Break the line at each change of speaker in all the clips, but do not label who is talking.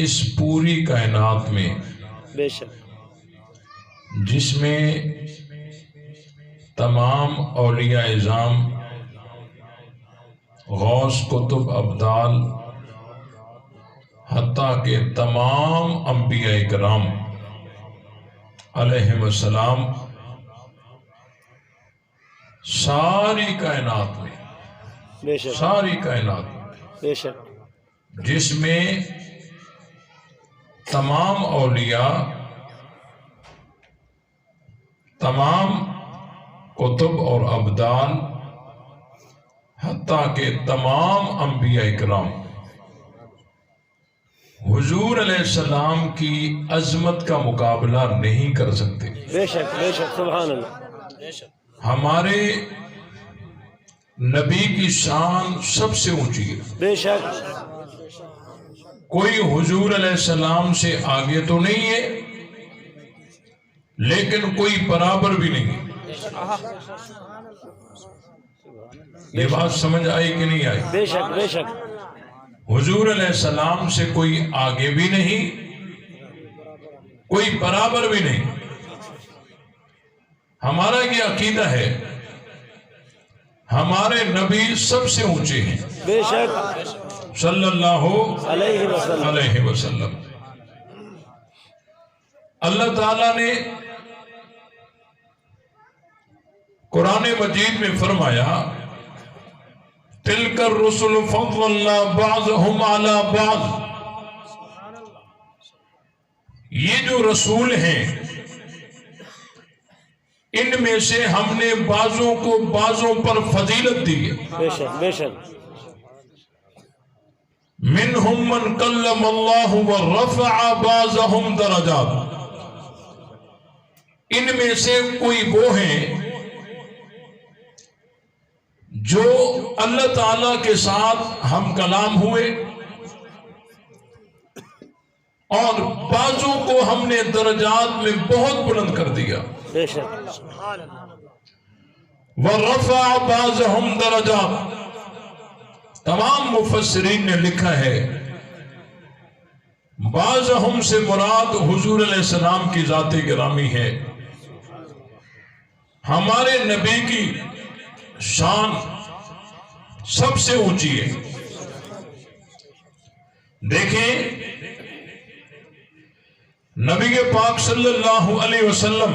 اس پوری کائنات میں
بے شک
جس میں تمام اولیاء اعظام، غوث، قطب، ابدال، حتیٰ کہ تمام انبیاء کرام علیہ السلام، ساری کائنات میں،
بے شک
ساری کائنات میں
بے شک
جس میں تمام اولیاء، تمام قطب اور ابدال، حتیٰ کہ تمام انبیاء کرام حضور علیہ السلام کی عظمت کا مقابلہ نہیں کر سکتے۔
بے شک سبحان اللہ
ہمارے نبی کی شان سب سے اونچی ہے،
بے شک
کوئی حضور علیہ السلام سے آگے تو نہیں ہے لیکن کوئی برابر بھی نہیں ہے۔ یہ بات سمجھ آئی کہ نہیں آئی؟
بے شک بے شک
حضور علیہ السلام سے کوئی آگے بھی نہیں، کوئی برابر بھی نہیں۔ ہمارا یہ عقیدہ ہے ہمارے نبی سب سے اونچے ہیں
بے شک
صلی اللہ
علیہ
علیہ وسلم۔ اللہ تعالیٰ نے قرآن مجید میں فرمایا تِلْكَ الرُّسُلُ فَضَّلْنَا بَعْضَهُمْ عَلَى بَعْضٍ، یہ جو رسول ہیں ان میں سے ہم نے بعضوں کو بعضوں پر فضیلت دی ہے۔
بے شک بے شک
منہم من کلم اللہ ورفع بعضهم درجات، ان میں سے کوئی وہ ہیں جو اللہ تعالی کے ساتھ ہم کلام ہوئے اور بعضوں کو ہم نے درجات میں بہت بلند کر دیا۔
بے شک
وَرَفَعَ بَعْضَهُمْ دَرَجَاتٍ، تمام مفسرین نے لکھا ہے بعضهم سے مراد حضور علیہ السلام کی ذات گرامی ہے۔ ہمارے نبی کی شان سب سے اونچی ہے۔ دیکھیں نبی پاک صلی اللہ علیہ وسلم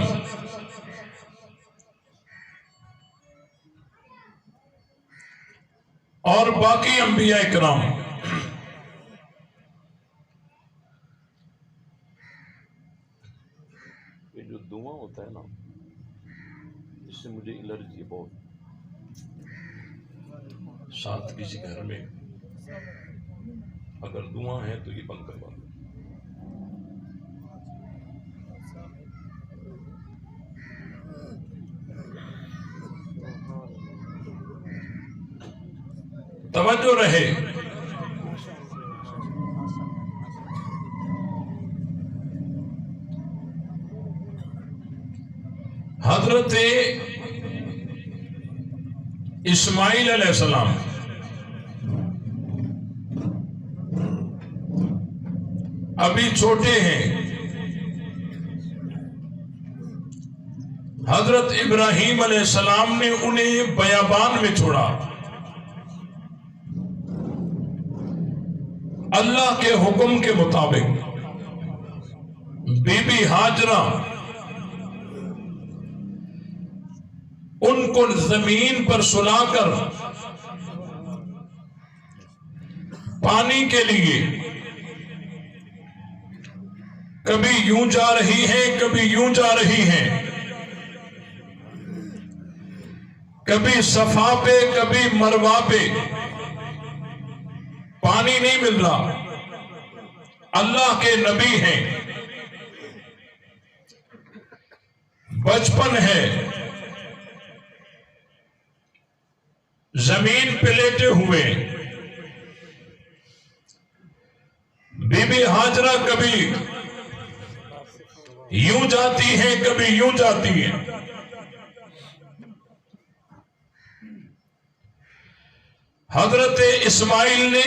اور باقی انبیاء کرام
یہ جو دھواں ہوتا ہے نا، اس سے مجھے الرجی ہے بہت۔
ساتھ کسی گھر میں اگر دھواں ہے تو یہ بند کروا دو۔ توجہ رہے، حضرت اسماعیل علیہ السلام ابھی چھوٹے ہیں، حضرت ابراہیم علیہ السلام نے انہیں بیابان میں چھوڑا، اللہ کے حکم کے مطابق بی بی ہاجرہ ان کو زمین پر سلا کر پانی کے لیے کبھی یوں جا رہی ہیں کبھی یوں جا رہی ہیں، کبھی صفا پہ کبھی مروہ پہ، پانی نہیں مل رہا، اللہ کے نبی ہیں، بچپن ہے، زمین پہ لیٹے ہوئے، بی بی ہاجرہ کبھی یوں جاتی ہیں کبھی یوں جاتی ہیں، حضرت اسماعیل نے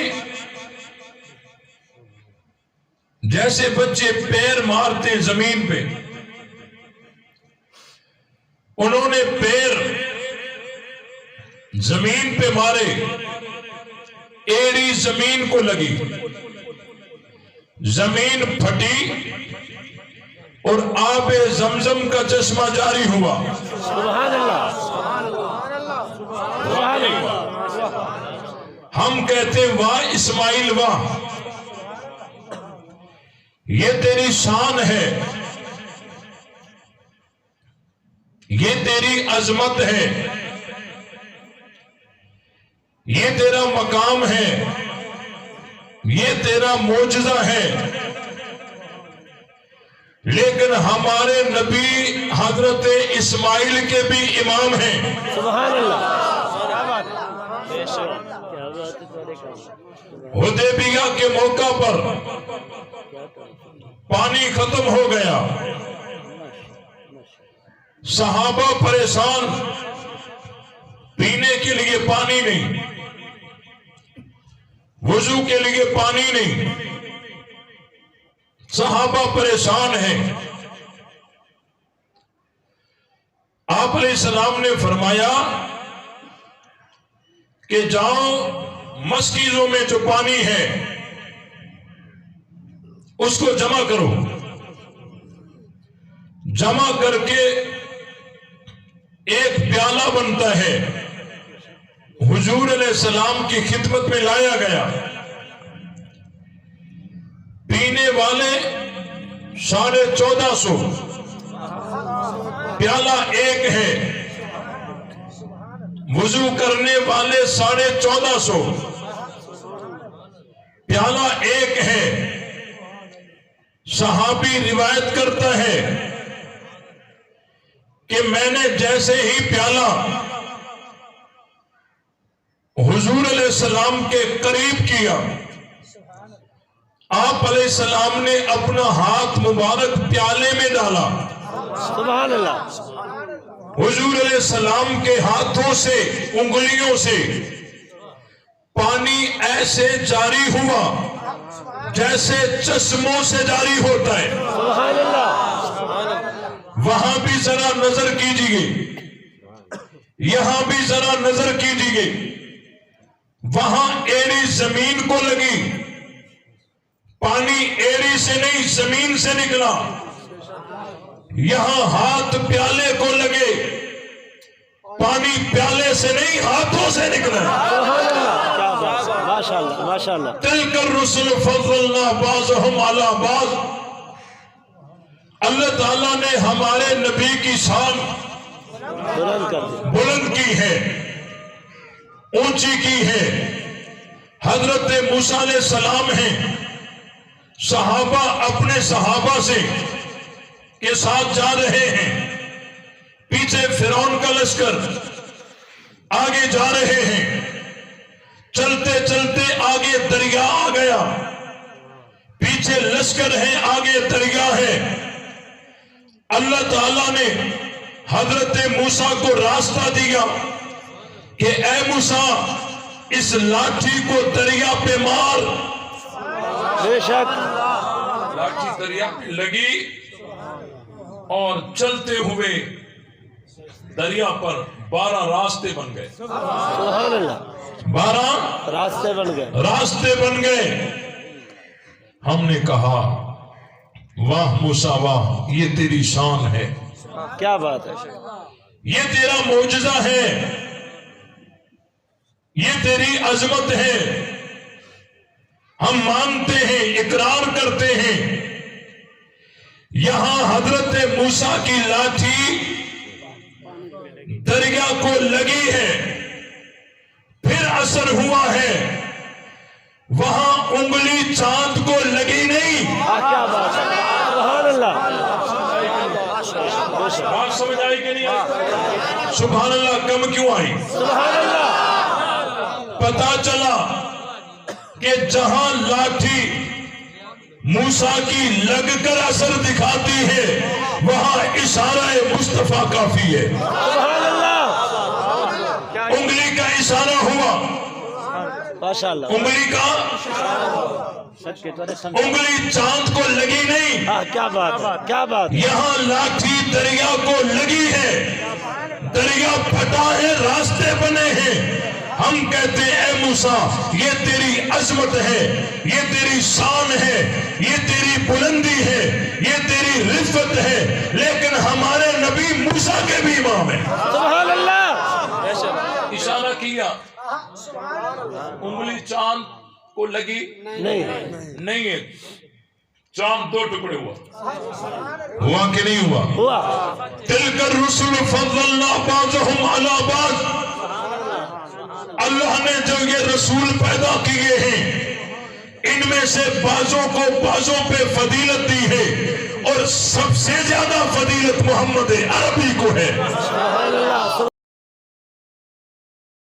جیسے بچے پیر مارتے زمین پہ، انہوں نے پیر زمین پہ مارے، ایڑی زمین کو لگی، زمین پھٹی اور آب زمزم کا چشمہ جاری ہوا۔
سبحان اللہ، سبحان اللہ۔
ہم کہتے ہیں واہ اسماعیل واہ، یہ تیری شان ہے، یہ تیری عظمت ہے، یہ تیرا مقام ہے، یہ تیرا معجزہ ہے۔ لیکن ہمارے نبی حضرت اسماعیل کے بھی امام ہیں۔
سبحان اللہ۔
حدیبیہ کے موقع پر پانی ختم ہو گیا، صحابہ پریشان، پینے کے لیے پانی نہیں، وضو کے لیے پانی نہیں، صحابہ پریشان ہیں۔ آپ علیہ السلام نے فرمایا کہ جاؤ مسکیزوں میں جو پانی ہے اس کو جمع کرو، جمع کر کے ایک پیالہ بنتا ہے، حضور علیہ السلام کی خدمت میں لایا گیا۔ پینے والے 1450، پیالہ ایک ہے، وضو کرنے والے 1450، پیالہ ایک ہے۔ صحابی روایت کرتا ہے کہ میں نے جیسے ہی پیالہ حضور علیہ السلام کے قریب کیا، آپ علیہ السلام نے اپنا ہاتھ مبارک پیالے میں ڈالا،
سبحان اللہ۔
حضور علیہ السلام کے ہاتھوں سے، انگلیوں سے پانی ایسے جاری ہوا جیسے چشموں سے جاری ہوتا ہے۔
سبحان اللہ۔
وہاں بھی ذرا نظر کیجئے، یہاں بھی ذرا نظر کیجئے، وہاں ایڑی زمین کو لگی، پانی ایڑی سے نہیں زمین سے نکلا، یہاں ہاتھ پیالے کو لگے، پانی پیالے سے نہیں ہاتھوں سے نکلا۔
سبحان اللہ، کیا بات ہے، ماشاءاللہ ماشاءاللہ۔
تلک الرسل فضلنا بعضهم علی بعض، اللہ تعالیٰ نے ہمارے نبی کی شان
بلند کر دیں۔
بلند کی ہے، اونچی کی ہے۔ حضرت موسیٰ علیہ السلام ہیں، صحابہ اپنے صحابہ سے کے ساتھ جا رہے ہیں، پیچھے فرعون کا لشکر، آگے جا رہے ہیں، چلتے چلتے آگے دریا آ گیا، پیچھے لشکر ہے، آگے دریا ہے۔ اللہ تعالیٰ نے حضرت موسیٰ کو راستہ دیا کہ اے موسیٰ اس لاٹھی کو دریا پہ مار۔
بے شک۔
لاٹھی دریا پہ لگی اور چلتے ہوئے دریا پر 12 راستے بن گئے۔
سبحان اللہ،
12
راستے بن گئے۔
راستے بن گئے۔ ہم نے کہا واہ موسیٰ واہ، یہ تیری شان ہے،
کیا بات ہے،
یہ تیرا معجزہ ہے، یہ تیری عظمت ہے، ہم مانتے ہیں، اقرار کرتے ہیں۔ یہاں حضرت موسیٰ کی لاٹھی دریا کو لگی ہے، پھر اثر ہوا ہے، وہاں انگلی چاند کو لگی نہیں۔
کیا بات ہے، سبحان اللہ۔
بات سمجھ آئی کہ نہیں آئی؟ سبحان اللہ کم کیوں آئی؟
سبحان اللہ۔
پتا چلا کہ جہاں لاٹھی موسیٰ کی لگ کر اثر دکھاتی ہے وہاں اشارہ مصطفیٰ کافی ہے۔
سبحان اللہ،
انگلی کا اشارہ ہوا،
ماشاءاللہ۔
انگلی کا، انگلی چاند کو
کیا بات ہے، کیا بات ہے.
یہاں لاٹھی دریا کو لگی ہے، دریا پھٹا ہے، راستے بنے ہیں. ہم کہتے ہیں اے موسیٰ یہ تیری عظمت ہے، یہ تیری شان ہے، یہ تیری بلندی ہے، یہ تیری رفت ہے، لیکن ہمارے نبی موسیٰ کے بھی امام ہیں.
سبحان اللہ.
اشارہ کیا، انگلی چاند کو لگی نہیں ہے، چاند دو ٹکڑے
ہوا کہ نہیں ہوا؟
ہوا.
تلک الرسل فضلنا بعضهم علی بعض. اللہ نے جو یہ رسول پیدا کیے ہیں ان میں سے بعضوں کو بعضوں پہ فضیلت دی ہے، اور سب سے زیادہ فضیلت محمد عربی کو ہے.
سبحان اللہ.